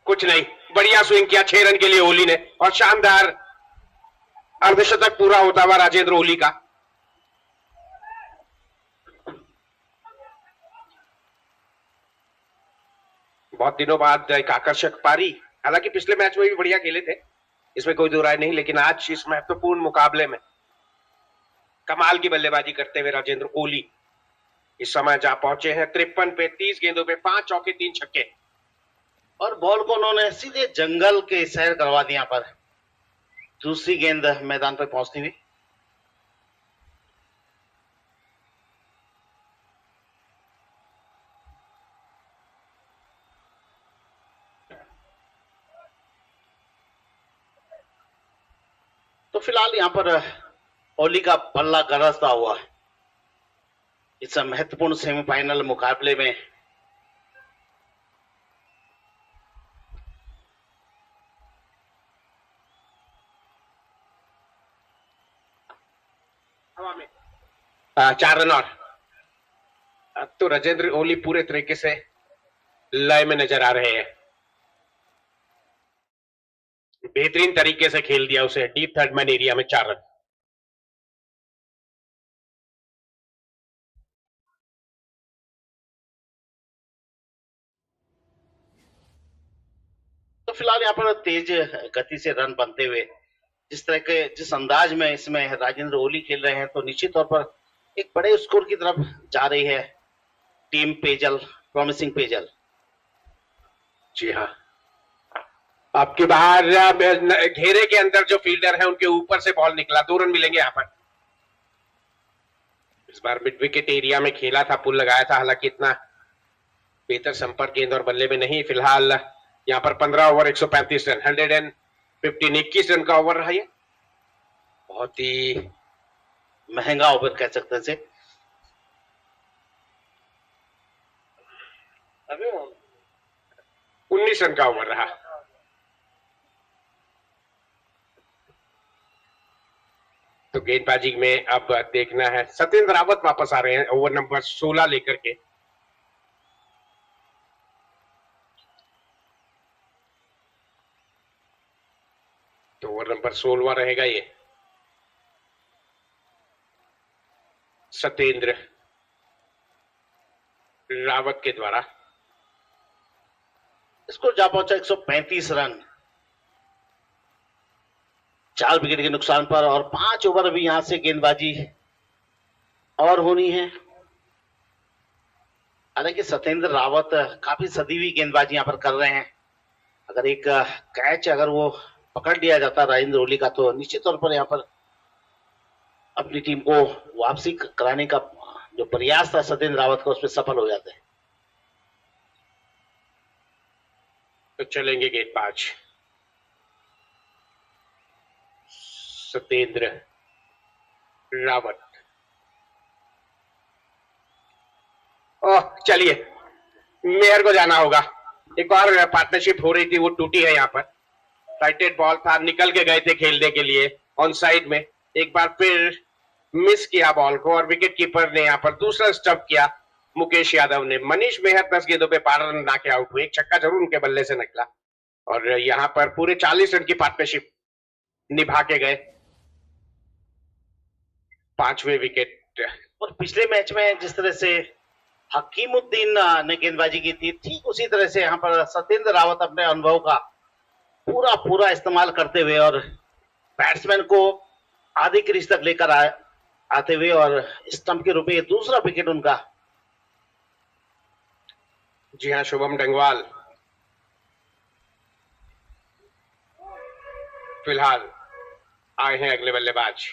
कुछ नहीं। बढ़िया स्विंग किया 6 रन के लिए ओली ने, और शानदार अर्धशतक पूरा होता हुआ राजेंद्र ओली का। बहुत दिनों बाद एक आकर्षक पारी। हालांकि पिछले मैच में भी बढ़िया खेले थे, इसमें कोई दो राय नहीं, लेकिन आज इस महत्वपूर्ण मुकाबले में कमाल की बल्लेबाजी करते हुए राजेंद्र ओली इस समय जा पहुंचे हैं 53 पे 30 गेंदों पे 5 चौके 3 छक्के, और बॉल को उन्होंने सीधे जंगल के सैर करवा दिया। पर दूसरी गेंद मैदान पर पहुंचती हुई। तो फिलहाल यहां पर ओली का पल्ला गरजता हुआ इस महत्वपूर्ण सेमीफाइनल मुकाबले में हवा में 4 रन। और अब तो राजेंद्र ओली पूरे तरीके से लय में नजर आ रहे हैं। बेहतरीन तरीके से खेल दिया उसे डीप थर्ड मैन एरिया में 4 रन। तो फिलहाल यहाँ पर तेज गति से रन बनते हुए जिस तरह के जिस अंदाज में इसमें राजेंद्र ओली खेल रहे हैं, तो निश्चित तौर पर एक बड़े स्कोर की तरफ जा रही है टीम पेजल, प्रॉमिसिंग पेजल। जी हाँ, आपके बाहर घेरे के अंदर जो फील्डर है उनके ऊपर से बॉल निकला, 2 रन मिलेंगे यहाँ पर। इस बार मिड विकेट एरिया में खेला था, पुल लगाया था, हालांकि इतना बेहतर संपर्क गेंद और बल्ले में नहीं। फिलहाल यहाँ पर 15 ओवर 135 रन, 115 21 रन का ओवर रहा। ये बहुत ही महंगा ओवर कह सकते हैं। 19 रन का ओवर रहा। गेंदबाजी में अब देखना है, सत्येंद्र रावत वापस आ रहे हैं ओवर नंबर 16 लेकर के। तो ओवर नंबर 16 रहेगा ये। सत्येंद्र रावत के द्वारा इसको जा पहुंचा 135 रन, 4 विकेट के नुकसान पर, और 5 ओवर अभी यहां से गेंदबाजी और होनी है। हालांकि सत्येंद्र रावत काफी सदी हुई गेंदबाजी यहां पर कर रहे हैं। अगर एक कैच अगर वो पकड़ लिया जाता राजेंद्र ओली का, तो निश्चित तौर पर यहां पर अपनी टीम को वापसी कराने का जो प्रयास था सत्येंद्र रावत का, उसमें सफल हो जाते हैं। तो चलेंगे गेंदबाज सत्येंद्र रावत। ओह चलिए, मेयर को जाना होगा। एक और पार्टनरशिप हो रही थी, वो टूटी है। यहाँ पर टाइटेड बॉल था, निकल के गए थे खेलने के लिए ऑन साइड में, एक बार फिर मिस किया बॉल को, और विकेट कीपर ने यहाँ पर दूसरा स्टंप किया मुकेश यादव ने। मनीष मेहर 10 गेंदों पे 12 रन बना के आउट हुए। एक छक्का जरूर उनके बल्ले से निकला, और यहाँ पर पूरे 40 रन की पार्टनरशिप निभा के गए, 5वें विकेट। और पिछले मैच में जिस तरह से हकीमुद्दीन ने गेंदबाजी की थी, ठीक उसी तरह से यहाँ पर सत्येंद्र रावत अपने अनुभव का पूरा इस्तेमाल करते हुए और बैट्समैन को आधी क्रीज तक लेकर आते हुए, और स्टंप के रूप में दूसरा विकेट उनका। जी हाँ, शुभम डंगवाल फिलहाल आए हैं अगले बल्लेबाज।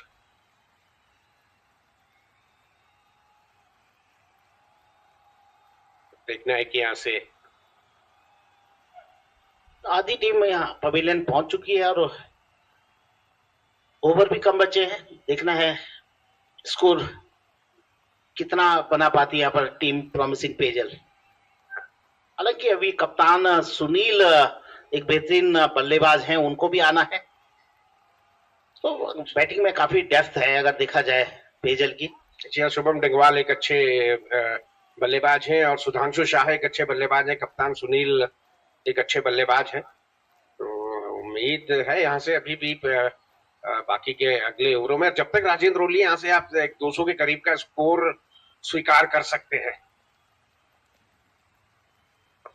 देखना है कि यहां से आधी टीम यहाँ पवेलियन पहुंच चुकी है, और ओवर भी कम बचे हैं। देखना है स्कोर कितना बना पाती है यहाँ पर टीम प्रॉमिसिंग पेजल। हालांकि अभी कप्तान सुनील एक बेहतरीन बल्लेबाज हैं, उनको भी आना है, तो बैटिंग में काफी डेप्थ है अगर देखा जाए पेजल की। जी हाँ, शुभम डंगवाल एक अच्छे बल्लेबाज हैं, और सुधांशु शाह एक अच्छे बल्लेबाज हैं, कप्तान सुनील एक अच्छे बल्लेबाज हैं। तो उम्मीद है यहाँ से अभी भी बाकी के अगले ओवरों में, जब तक राजेंद्र ओली यहाँ से आप 200 के करीब का स्कोर स्वीकार कर सकते हैं।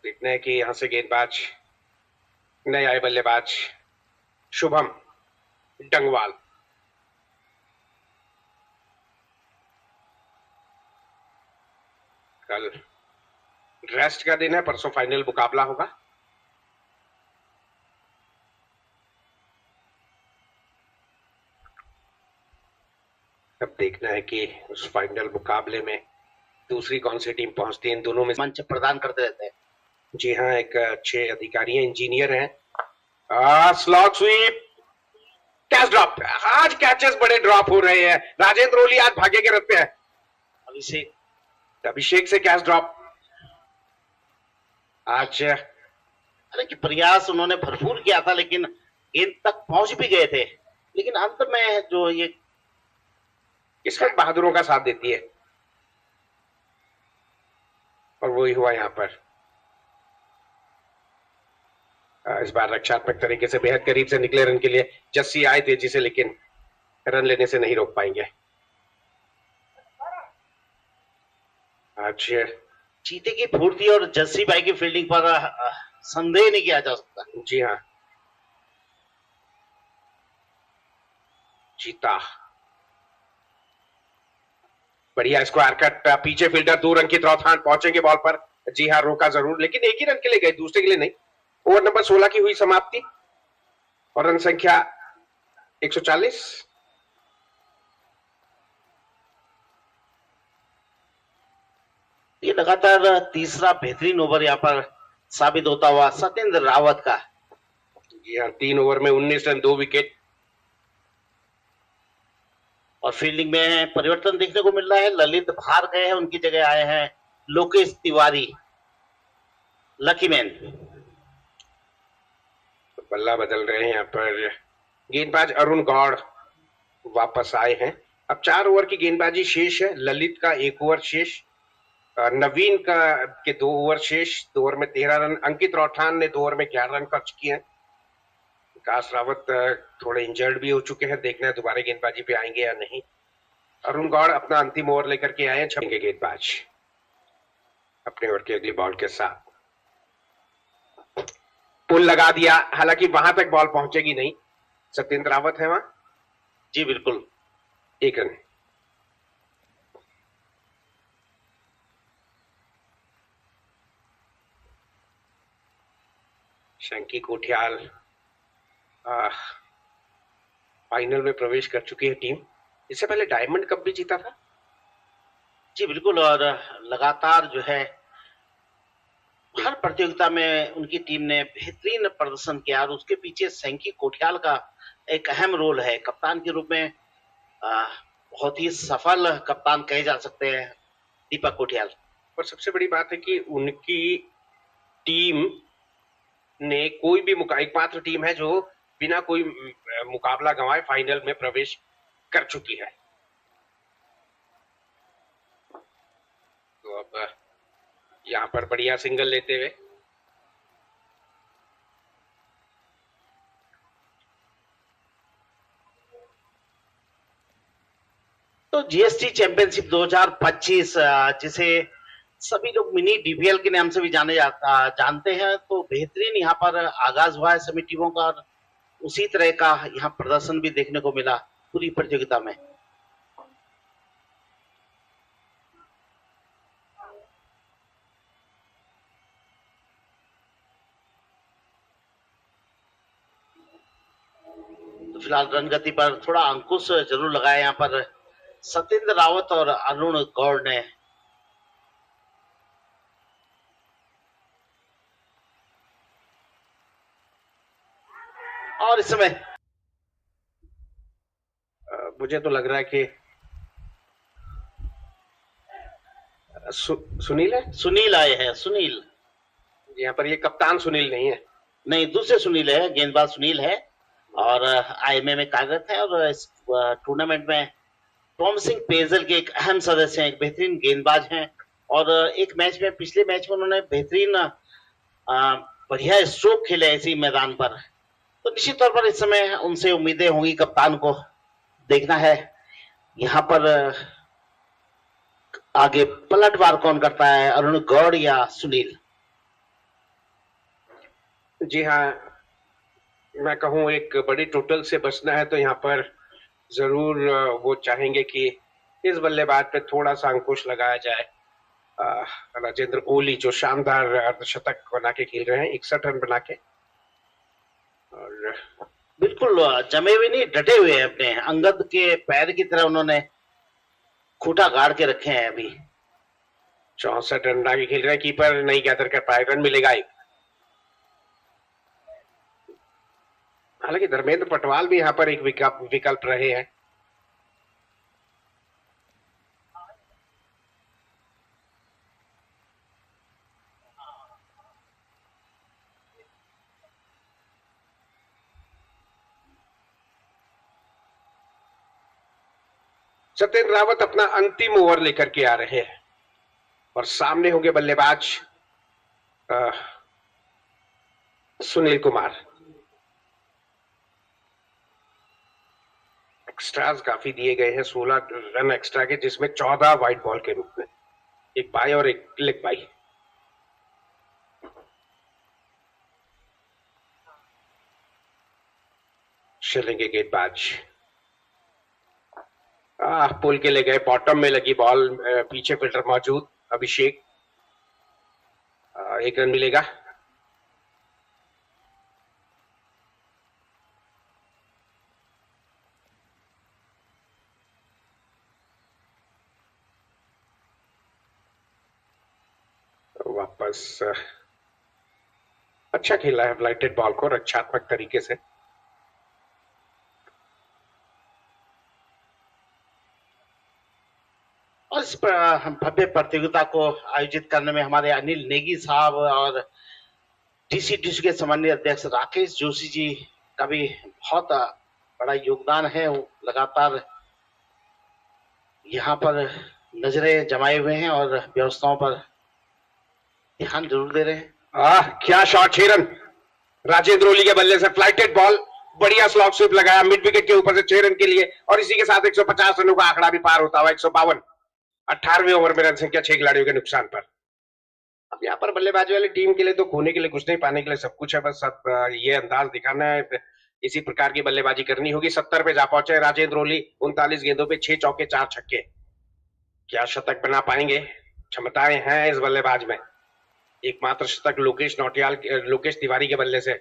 देखना है कि यहाँ से गेंदबाज नए आए बल्लेबाज शुभम डंगवाल। कल रेस्ट का दिन है, परसों फाइनल मुकाबला होगा। अब देखना है कि उस फाइनल मुकाबले में दूसरी कौन सी टीम पहुंचती है। इन दोनों में मंच प्रदान करते रहते हैं। जी हाँ, एक अच्छे अधिकारी हैं, इंजीनियर हैं। Slog sweep, catch drop. आज कैचेस बड़े ड्रॉप हो रहे हैं। राजेंद्र ओली आज भाग्य के रथ पे है। अभिषेक से कैच ड्रॉप आज। हालांकि प्रयास उन्होंने भरपूर किया था, लेकिन गेंद तक पहुंच भी गए थे, लेकिन अंत में जो ये किस्मत बहादुरों का साथ देती है, और वही हुआ यहाँ पर। इस बार रक्षात्मक तरीके से बेहद करीब से निकले रन के लिए। जस्सी आए तेजी से, लेकिन रन लेने से नहीं रोक पाएंगे। आज चीते की फुर्ती और जस्सी भाई की फील्डिंग पर संदेह नहीं किया जा सकता। जी हाँ, चीता बढ़िया स्क्वायर कट, पीछे फील्डर 2 रन की तरफ पहुंचेंगे बॉल पर। जी हाँ, रोका जरूर, लेकिन एक ही रन के लिए गए, दूसरे के लिए नहीं। ओवर नंबर 16 की हुई समाप्ति, और रन संख्या 140। ये लगातार तीसरा बेहतरीन ओवर यहाँ पर साबित होता हुआ सत्येंद्र रावत का। जी हाँ, 3 ओवर में 19 रन, 2 विकेट। और फील्डिंग में परिवर्तन देखने को मिल रहा है। ललित बाहर गए हैं, उनकी जगह आए हैं लोकेश तिवारी, लकी मैन। बल्ला बदल रहे हैं यहाँ पर। गेंदबाज अरुण गौड़ वापस आए हैं। अब 4 ओवर की गेंदबाजी शेष है। ललित का 1 ओवर शेष, नवीन का के 2 ओवर शेष। 2 ओवर में 13 रन। अंकित रौठान ने 2 ओवर में 11 रन खर्च किए हैं। विकास रावत थोड़े इंजर्ड भी हो चुके हैं, देखना है दोबारा गेंदबाजी पे आएंगे या नहीं। अरुण गौड़ अपना अंतिम ओवर लेकर के आए हैं। छेंगे गेंदबाज अपने ओवर की अगली बॉल के साथ। पुल लगा दिया, हालांकि वहां तक बॉल पहुंचेगी नहीं। सत्येंद्र रावत है वहां। जी बिल्कुल। 1 रन। शंकी कोठियाल फाइनल में प्रवेश कर चुकी है टीम। इससे पहले डायमंड कप भी जीता था। जी बिल्कुल, और लगातार जो है हर प्रतियोगिता में उनकी टीम ने बेहतरीन प्रदर्शन किया और उसके पीछे सैंकी कोठियाल का एक अहम रोल है। कप्तान के रूप में बहुत ही सफल कप्तान कहे जा सकते हैं दीपक कोठियाल। और सबसे बड़ी बात है कि उनकी टीम ने कोई भी एकमात्र टीम है जो बिना कोई मुकाबला गंवाए फाइनल में प्रवेश कर चुकी है। तो अब यहां पर बढ़िया सिंगल लेते हुए तो जीएसटी चैंपियनशिप 2025 जिसे सभी लोग मिनी डीपीएल के नाम से भी जानते हैं, तो बेहतरीन यहाँ पर आगाज हुआ है सभी टीमों का। उसी तरह का यहाँ प्रदर्शन भी देखने को मिला पूरी प्रतियोगिता में। तो फिलहाल रन गति पर थोड़ा अंकुश जरूर लगाया यहाँ पर सत्येंद्र रावत और अरुण गौड़ ने। और इस समय मुझे तो लग रहा है कि सुनील है। सुनील आए हैं। सुनील यहाँ पर ये कप्तान सुनील नहीं है। नहीं, दूसरे सुनील है, गेंदबाज सुनील है और आईएमए में कार्यरत है और इस टूर्नामेंट में टॉम सिंह पेजल के एक अहम सदस्य हैं, एक बेहतरीन गेंदबाज हैं। और एक मैच में, पिछले मैच में उन्होंने बेहतरीन बढ़िया स्ट्रोक खेले इसी मैदान पर। तो निश्चित तौर पर इस समय उनसे उम्मीदें होंगी, कप्तान को देखना है यहाँ पर आगे पलटवार कौन करता है, अरुण गौड़ या सुनील। जी हाँ, मैं कहूँ एक बड़ी टोटल से बचना है तो यहाँ पर जरूर वो चाहेंगे कि इस बल्लेबाज पे थोड़ा सा अंकुश लगाया जाए। राजेंद्र ओली जो शानदार अर्धशतक बना के खेल रहे हैं, 61 रन बना के, और बिल्कुल जमे हुए नहीं, डटे हुए हैं। अपने अंगद के पैर की तरह उन्होंने खूटा गाड़ के रखे हैं। अभी 64 रन बना के खेल रहे हैं। कीपर नहीं गैदर कर पाए, रन मिलेगा एक। हालांकि धर्मेंद्र पटवाल भी यहाँ पर एक विकल्प रहे हैं। सत्येंद्र रावत अपना अंतिम ओवर लेकर के आ रहे हैं और सामने होंगे बल्लेबाज सुनील कुमार। एक्स्ट्रास काफी दिए गए हैं, 16 रन एक्स्ट्रा के, जिसमें 14 वाइड बॉल के रूप में, एक बाई और एक लेग बाई। चलेंगे गेंदबाज। पुल के ले गए, बॉटम में लगी बॉल, पीछे फील्डर मौजूद अभिषेक। 1 रन मिलेगा। वापस अच्छा खेला है ब्लाइटेड बॉल को रक्षात्मक तरीके से। और इस भव्य प्रतियोगिता को आयोजित करने में हमारे अनिल नेगी साहब और टीसीटीसी के सामान्य अध्यक्ष राकेश जोशी जी का भी बहुत बड़ा योगदान है, वो लगातार यहाँ पर नजरें जमाए हुए हैं और व्यवस्थाओं पर ध्यान जरूर दे रहे हैं। क्या शॉट, 6 रन राजेंद्र ओली के बल्ले से, फ्लाइटेड बॉल, बढ़िया स्लॉग स्वीप लगाया मिड विकेट के ऊपर से 6 रन के लिए, और इसी के साथ 150 रनों का आंकड़ा भी पार होता हुआ 152। 18वें ओवर में रन संख्या 6 खिलाड़ियों के नुकसान पर। अब यहाँ पर बल्लेबाजी वाली टीम के लिए तो खोने के लिए कुछ नहीं, पाने के लिए सब कुछ है, बस अब ये अंदाज दिखाना है, इसी प्रकार की बल्लेबाजी करनी होगी। 70 पे जा पहुंचे राजेंद्र ओली, 39 गेंदों पे 6 चौके 4 छक्के। क्या शतक बना पाएंगे? क्षमताएं हैं इस बल्लेबाज में। एकमात्र शतक लोकेश तिवारी के बल्ले से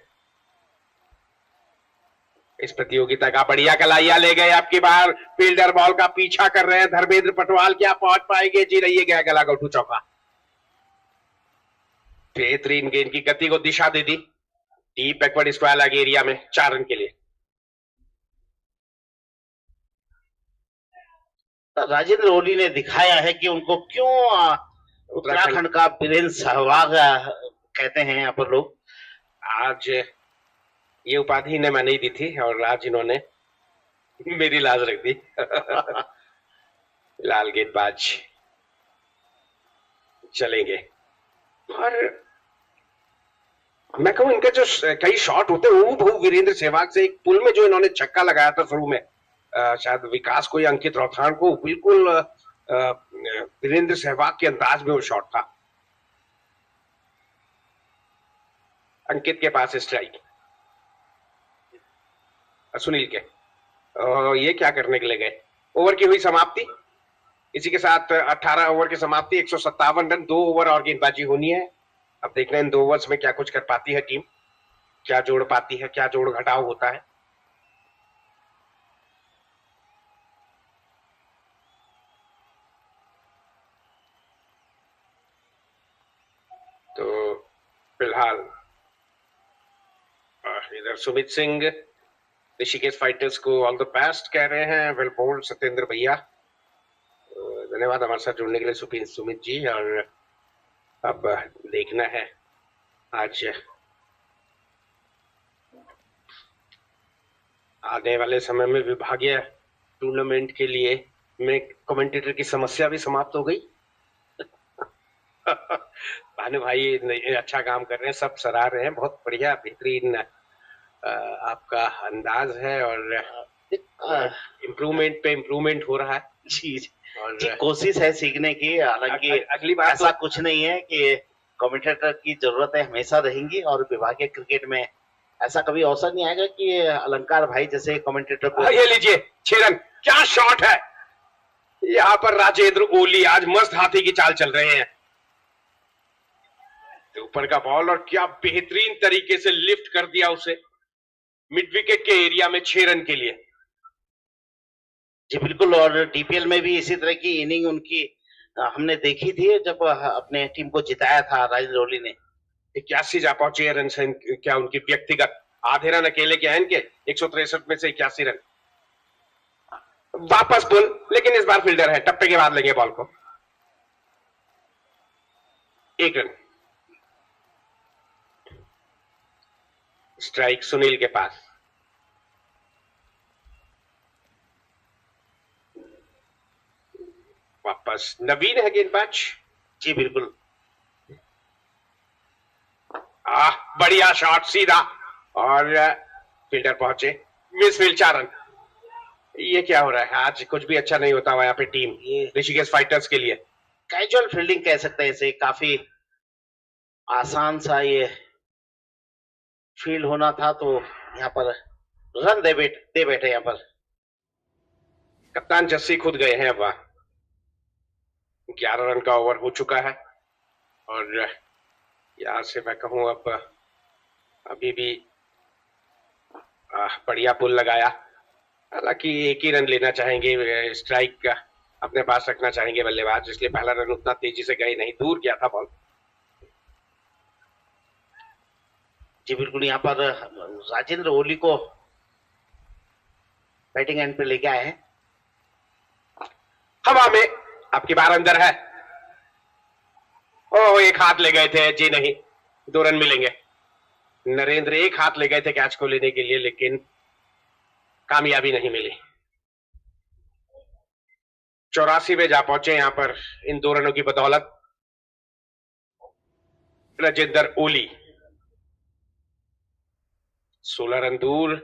इस प्रतियोगिता का बढ़िया कलाइया ले गए। आपकी बार फील्डर बॉल का पीछा कर रहे हैं धर्मेंद्र पटवाल, क्या पहुंच पाएंगे? जी रही है, गया गला गौठू चौका। बेहतरीन गेंद की गति को दिशा दे दी deep backward square leg area में 4 रन के लिए। राजेंद्र ओली ने दिखाया है कि उनको क्यों उत्तराखंड का वीरेंद्र सहवाग कहते हैं यहाँ पर लोग। आज ये उपाधि इन्हें मैं नहीं दी थी और आज इन्होंने मेरी लाज रख दी। लाल गेंदबाज चलेंगे। और मैं कहूं इनका जो कई शॉट होते हैं वो वीरेंद्र सहवाग से, एक पुल में जो इन्होंने छक्का लगाया था शुरू में, शायद विकास को या अंकित रौथान को, बिल्कुल वीरेंद्र सहवाग के अंदाज में वो शॉट था। अंकित के पास स्ट्राइक, सुनील के, ये क्या करने के लिए गए? ओवर की हुई समाप्ति, इसी के साथ 18 ओवर की समाप्ति, 157 रन, 2 ओवर और गेंदबाजी होनी है। अब देख रहे हैं इन 2 ओवर्स में क्या कुछ कर पाती है टीम, क्या जोड़ पाती है, क्या जोड़ घटाव होता है। तो फिलहाल इधर सुमित सिंह ऋषिकेश फाइटर्स को ऑल द बेस्ट कह रहे हैं। वेल बोल्ड सत्येंद्र भैया, धन्यवाद हमारे साथ जुड़ने के लिए सुमित जी। और अब देखना है आज आने वाले समय में विभागीय टूर्नामेंट के लिए में कमेंटेटर की समस्या भी समाप्त हो गई। भानु भाई अच्छा काम कर रहे हैं, सब सराह रहे हैं, बहुत बढ़िया बेहतरीन आपका अंदाज है और इम्प्रूवमेंट पे इम्प्रूवमेंट हो रहा है। जी, और कोशिश है सीखने की। हालांकि अगली बार ऐसा कुछ नहीं है कि कमेंटेटर की जरूरतें हमेशा रहेंगी और विभागीय क्रिकेट में ऐसा कभी अवसर नहीं आएगा कि अलंकार भाई जैसे कमेंटेटर को। ये लीजिए 6 रन, क्या शॉट है यहाँ पर। राजेंद्र ओली आज मस्त हाथी की चाल चल रहे हैं। ऊपर का बॉल और क्या बेहतरीन तरीके से लिफ्ट कर दिया उसे मिड विकेट के एरिया में 6 रन के लिए। जी बिल्कुल, और डीपीएल में भी इसी तरह की इनिंग उनकी हमने देखी थी जब अपने टीम को जिताया था राजेंद्र ओली ने। 81 जा पहुंचे रन से, क्या उनकी व्यक्तिगत आधे रन अकेले के हैं इनके, 163 में से 81 रन। वापस पुल, लेकिन इस बार फील्डर है, टप्पे के बाद लेंगे बॉल को। 1 रन, स्ट्राइक सुनील के पास। वापस नवीन है गेंदबाज। जी बिल्कुल, बढ़िया शॉट सीधा, और फील्डर पहुंचे, मिस फील्ड, 4 रन। ये क्या हो रहा है आज? कुछ भी अच्छा नहीं होता हुआ यहाँ पे टीम ऋषिकेश फाइटर्स के लिए। कैजुअल फील्डिंग कह सकते हैं इसे, काफी आसान सा ये फील्ड होना था, तो यहाँ पर रन दे बैठे यहाँ पर। कप्तान जस्सी खुद गए हैं। अब 11 रन का ओवर हो चुका है और यहां से मैं कहूं अब अभी भी बढ़िया पुल लगाया। हालांकि एक ही रन लेना चाहेंगे, स्ट्राइक का अपने पास रखना चाहेंगे बल्लेबाज, इसलिए पहला रन उतना तेजी से गए नहीं, दूर गया था बॉल। जी बिल्कुल, यहाँ पर राजेंद्र ओली को बैटिंग एंड पे लेके आए हैं। हवा में, आपकी बार अंदर है। ओह, एक हाथ ले गए थे, जी नहीं, 2 रन मिलेंगे। नरेंद्र एक हाथ ले गए थे कैच को लेने के लिए, लेकिन कामयाबी नहीं मिली। 84 पे जा पहुंचे यहां पर इन 2 रनों की बदौलत राजेंद्र ओली। 16 रन दूर